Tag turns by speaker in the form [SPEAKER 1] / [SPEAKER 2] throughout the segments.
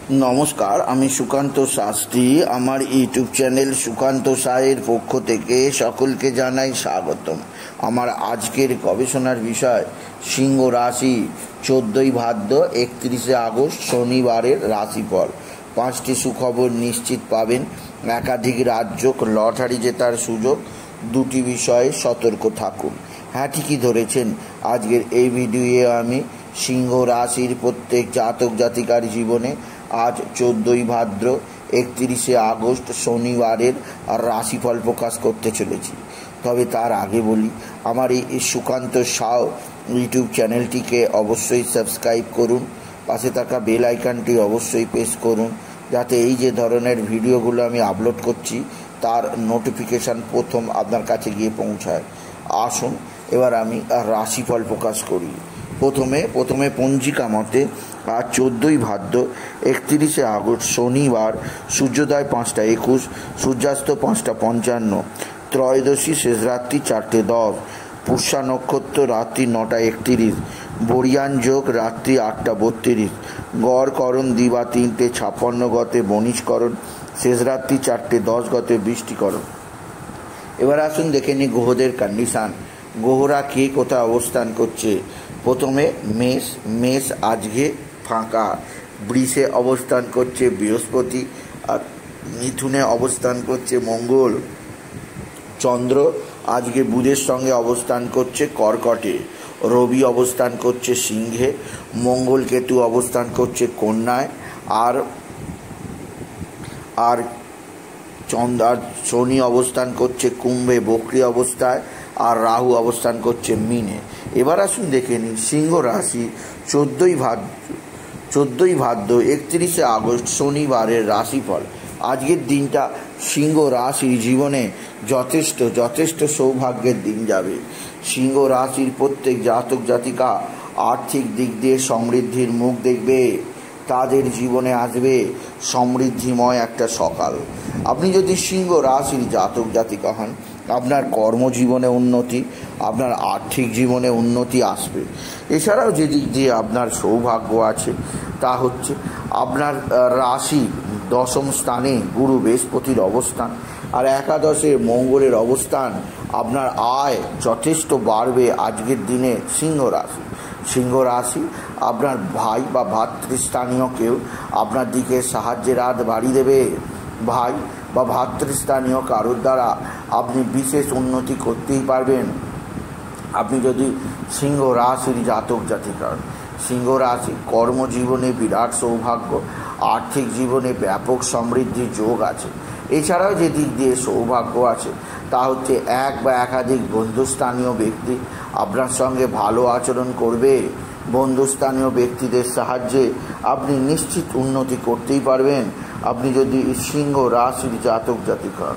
[SPEAKER 1] নমস্কার, আমি সুকান্ত শাস্ত্রী। আমার ইউটিউব চ্যানেল সুকান্ত সায়ের পক্ষ থেকে সকলকে জানাই স্বাগতম। আমার আজকের গবেষণার বিষয় সিংহ রাশি 14ই ভাদ্র 31শে আগস্ট শনিবারের রাশিফল। 5টি সুখবর নিশ্চিত পাবেন, একাধিক রাজ্য লটারি জেতার সুযোগ, 2টি বিষয়ে সতর্ক থাকুন। হ্যাঁ, ঠিকই ধরেছেন। আজকের এই ভিডিওয়ে আমি সিংহ রাশির প্রত্যেক জাতক জাতিকার জীবনে আজ 14ই ভাদ্র 31শে আগস্ট শনিবারের রাশিফল প্রকাশ করতে চলেছি। তবে তার আগে বলি, আমার এই সুকান্ত সাউ ইউটিউব চ্যানেলটিকে অবশ্যই সাবস্ক্রাইব করুন, পাশে থাকা বেল আইকনটি অবশ্যই প্রেস করুন, যাতে এই যে ধরনের ভিডিওগুলো আমি আপলোড করছি তার নোটিফিকেশান প্রথম আপনার কাছে গিয়ে পৌঁছায়। আসুন এবার আমি রাশিফল প্রকাশ করি। প্রথমে পঞ্জিকা মতে আজ 14ই ভাদ্র 31শে আগস্ট শনিবার, সূর্যোদয় 5টা 21, সূর্যাস্ত 5টা 55, ত্রয়োদশী শেষ রাত্রি 4টে 10, পুষ্যা নক্ষত্র রাত্রি 9টা 31, বরিয়ান যোগ রাত্রি 8টা 32, গড়করণ দিবা 3টে 56 গতে বণিজকরণ, শেষ রাত্রি 4টে 10 গতে বৃষ্টিকরণ। এবার আসুন দেখে নিই গ্রহদের কন্ডিশান। গ্রহরা কে কোথায় অবস্থান করছে। প্রথমে মেষ আজকে ফাঁকা। বৃষে অবস্থান করছে বৃহস্পতি, আর মিথুনে অবস্থান করছে মঙ্গল। চন্দ্র আজকে বুধের সঙ্গে অবস্থান করছে কর্কটে। রবি অবস্থান করছে সিংহে। মঙ্গল কেতু অবস্থান করছে কন্যায়। আর শনি অবস্থান করছে কুম্ভে বক্রী অবস্থায়, আর রাহু অবস্থান করছে মিনে। এবার আসুন দেখে নিন সিংহ রাশি 14ই ভাদ্র 31শে আগস্ট শনিবারের রাশিফল। আজকের দিনটা সিংহ রাশির জীবনে যথেষ্ট সৌভাগ্যের দিন যাবে। সিংহ রাশির প্রত্যেক জাতক জাতিকা আর্থিক দিক দিয়ে সমৃদ্ধির মুখ দেখবে। তাদের জীবনে আসবে সমৃদ্ধিময় একটা সকাল। আপনি যদি সিংহ রাশির জাতক জাতিকা হন, আপনার কর্মজীবনে উন্নতি, আপনার আর্থিক জীবনে উন্নতি আসবে। এছাড়াও যে দিক দিয়ে আপনার সৌভাগ্য আছে তা হচ্ছে আপনার রাশি 10ম স্থানে গুরু বৃহস্পতির অবস্থান, আর একাদশে মঙ্গলের অবস্থান। আপনার আয় যথেষ্ট বাড়বে আজকের দিনে সিংহ রাশি। আপনার ভাই বা ভাতৃস্থানীয় কেউ আপনার দিকে সাহায্যের হাত বাড়িয়ে দেবে। ভাই বা ভাতৃস্থানীয় কারোর দ্বারা আপনি বিশেষ উন্নতি করতেই পারবেন। আপনি যদি সিংহ রাশির জাতক জাতিকা। সিংহ রাশি কর্মজীবনে বিরাট সৌভাগ্য, আর্থিক জীবনে ব্যাপক সমৃদ্ধির যোগ আছে। এছাড়াও যে দিক দিয়ে সৌভাগ্য আছে তা হচ্ছে এক বা একাধিক বন্ধুস্থানীয় ব্যক্তি আপনার সঙ্গে ভালো আচরণ করবে। বন্ধুস্থানীয় ব্যক্তিদের সাহায্যে আপনি নিশ্চিত উন্নতি করতেই পারবেন। আপনি যদি সিংহ রাশির জাতক জাতিকা।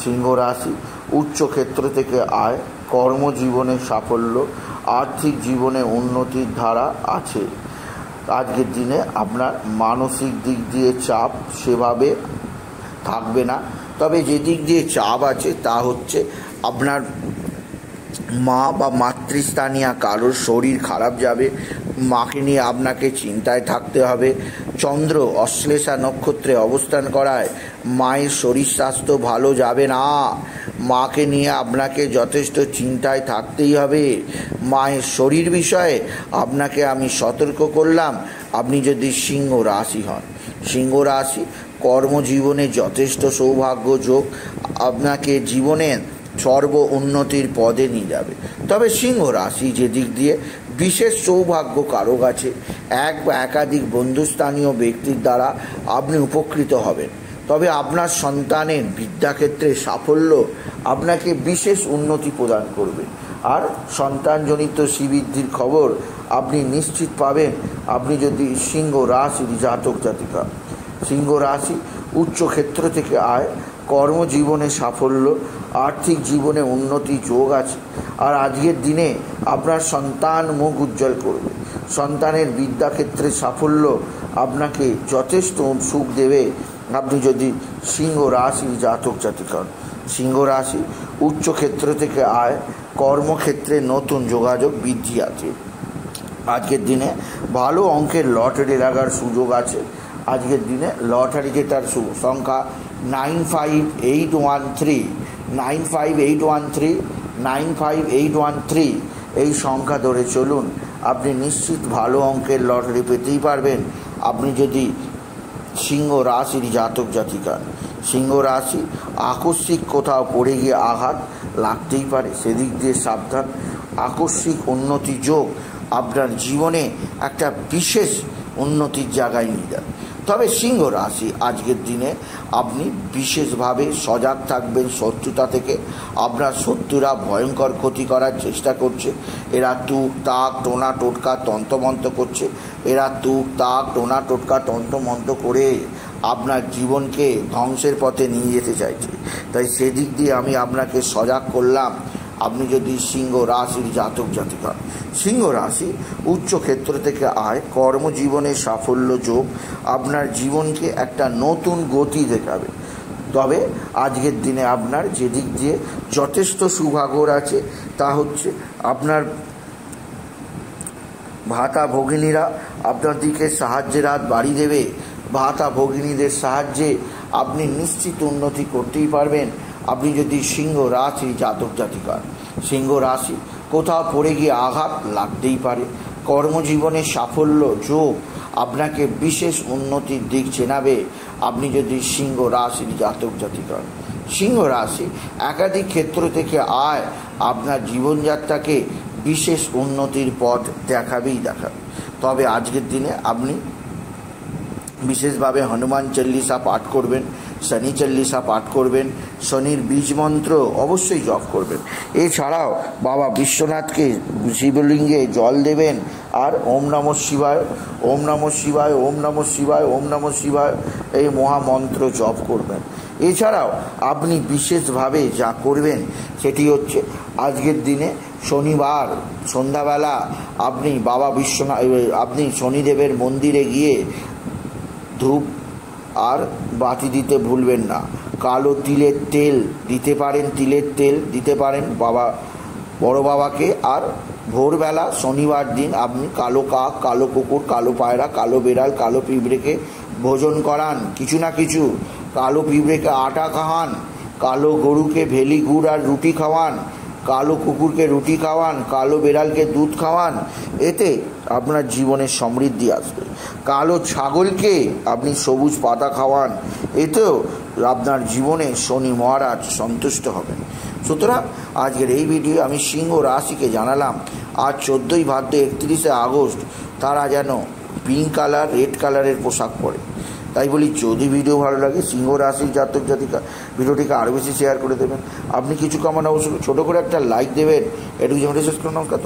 [SPEAKER 1] সিংহ রাশি উচ্চ ক্ষেত্র থেকে আয়, কর্মজীবনে সাফল্য, আর্থিক জীবনে উন্নতির ধারা আছে। আজকের দিনে আপনার মানসিক দিক দিয়ে চাপ সেভাবে থাকবে না। তবে যে দিক দিয়ে চাপ আছে তা হচ্ছে আপনার মা বা মাতৃস্থানীয় কারোর শরীর খারাপ যাবে, মাকে নিয়ে আপনাকে চিন্তায় থাকতে হবে। চন্দ্র অশ্লেষা নক্ষত্রে অবস্থান করায় মায়ের শরীর স্বাস্থ্য ভালো যাবে না। মাকে নিয়ে আপনাকে যথেষ্ট চিন্তায় থাকতেই হবে। মায়ের শরীর বিষয়ে আপনাকে আমি সতর্ক করলাম। আপনি যদি সিংহ রাশি হন, সিংহ রাশি কর্মজীবনে যথেষ্ট সৌভাগ্য যোগ আপনাকে জীবনে সর্ব উন্নতির পদে নিয়ে যাবে। তবে সিংহ রাশি যে দিক দিয়ে বিশেষ সৌভাগ্য কারক আছে, এক বা একাধিক বন্ধুস্থানীয় ব্যক্তির দ্বারা আপনি উপকৃত হবেন। তবে আপনার সন্তানের বিদ্যাক্ষেত্রে সাফল্য আপনাকে বিশেষ উন্নতি প্রদান করবে, আর সন্তানজনিত শ্রীবৃদ্ধির খবর আপনি নিশ্চিত পাবেন আপনি যদি সিংহ রাশির জাতক জাতিকা। সিংহ রাশি উচ্চ ক্ষেত্র থেকে আয়, কর্মজীবনে সাফল্য, আর্থিক জীবনে উন্নতি যোগ আছে। আর আজকের দিনে আপনার সন্তান মুখ উজ্জ্বল করবে। সন্তানের বিদ্যাক্ষেত্রে সাফল্য আপনাকে যথেষ্ট সুখ দেবে আপনি যদি সিংহ রাশির জাতক জাতিকা। সিংহ রাশি উচ্চ ক্ষেত্র থেকে আয়, কর্মক্ষেত্রে নতুন যোগাযোগ বৃদ্ধি আছে। আজকের দিনে ভালো অঙ্কের লটারি লাগার সুযোগ আছে। আজকের দিনে লটারি জেতার শুভ সংখ্যা 95813, 95813, 95813 এই সংখ্যা ধরে চলুন, আপনি নিশ্চিত ভালো অঙ্কের লটারি পেতেই পারবেন। আপনি যদি সিংহ রাশির জাতক জাতিকা, সিংহ রাশি আকস্মিক কোথাও পড়ে গিয়ে আঘাত লাগতেই পারে, সেদিক দিয়ে সাবধান। আকস্মিক উন্নতি যোগ আপনার জীবনে একটা বিশেষ উন্নতির জায়গায় নিয়ে যাবে। তবে সিংহ রাশি আজকের দিনে আপনি বিশেষভাবে সজাগ থাকবেন শত্রুতা থেকে। আপনার শত্রুরা ভয়ঙ্কর ক্ষতি করার চেষ্টা করছে। এরা তুক তাক টোনা টোটকা তন্ত্রমন্ত্র করছে। এরা তুক তাক টোনা টোটকা তন্ত্রমন্ত্র করে আপনার জীবনকে ধ্বংসের পথে নিয়ে যেতে চাইছে। তাই সেদিক দিয়ে আমি আপনাকে সজাগ করলাম। আপনি যদি সিংহ রাশির জাতক জাতিকা, সিংহ রাশি উচ্চ ক্ষেত্র থেকে আয়, কর্মজীবনে সাফল্য যোগ আপনার জীবনকে একটা নতুন গতি দেখাবে। তবে আজকের দিনে আপনার যেদিক দিয়ে যথেষ্ট সুভাগর আছে তা হচ্ছে আপনার ভাতা ভগিনীরা আপনার দিকে সাহায্যের হাত বাড়িয়ে দেবে। ভাতা ভগিনীদের সাহায্যে আপনি নিশ্চিত উন্নতি করতেই পারবেন। আপনি যদি সিংহ রাশি জাতক জাতিকা, সিংহ রাশি কোথাও পড়ে গিয়ে আঘাত লাগতেই পারে। কর্মজীবনে সাফল্য যোগ আপনাকে বিশেষ উন্নতির দিক চেনাবে। আপনি যদি সিংহ রাশির জাতক জাতিকা, সিংহ রাশি একাধিক ক্ষেত্র থেকে আয় আপনার জীবনযাত্রাকে বিশেষ উন্নতির পথ দেখাবেই দেখাবে। তবে আজকের দিনে আপনি বিশেষভাবে হনুমান চল্লিশা পাঠ করবেন, শনি চল্লিশা পাঠ করবেন, শনির বীজ মন্ত্র অবশ্যই জপ করবেন। এছাড়াও বাবা বিশ্বনাথকে শিবলিঙ্গে জল দেবেন আর ওম নমঃ শিবায়, ওম নমঃ শিবায়, ওম নমঃ শিবায়, ওম নমঃ শিবায় এই মহামন্ত্র জপ করবেন। এছাড়াও আপনি বিশেষভাবে যা করবেন সেটি হচ্ছে আজকের দিনে শনিবার সন্ধ্যাবেলা আপনি বাবা বিশ্বনাথ, আপনি শনিদেবের মন্দিরে গিয়ে ধূপ আর বাতি দিতে ভুলবেন না। কালো তিলের তেল দিতে পারেন, তিলের তেল দিতে পারেন বাবা বড় বাবাকে। আর ভোরবেলা শনিবার দিন আপনি কালো কাক, কালো কুকুর, কালো পায়রা, কালো বেড়াল, কালো পিঁপড়েকে ভোজন করান কিছু না কিছু। কালো পিঁপড়েকে আটা খাওয়ান, কালো গরুকে ভেলি গুড় আর রুটি খাওয়ান, কালো কুকুরকে রুটি খাওয়ান, কালো বেড়ালকে দুধ খাওয়ান। এতে আপনার জীবনে সমৃদ্ধি আসবে। কালো ছাগলকে আপনি সবুজ পাতা খাওয়ান, এতেও আপনার জীবনে শনি মহারাজ সন্তুষ্ট হবেন। সুতরাং আজকের এই ভিডিও আমি সিংহ রাশিকে জানালাম আজ 14ই ভাদ্র 31শে আগস্ট তারা যেন পিঙ্ক কালার, রেড কালারের পোশাক পরে। তাই বলি যদি ভিডিও ভালো লাগে সিংহ রাশির জাতক জাতিকা ভিডিওটিকে আরও বেশি শেয়ার করে দেবেন। আপনি কিছু কামনা অবশ্যই ছোটো করে একটা লাইক দেবেন। এটুকু যেমন শেষ করুন। নমস্কার।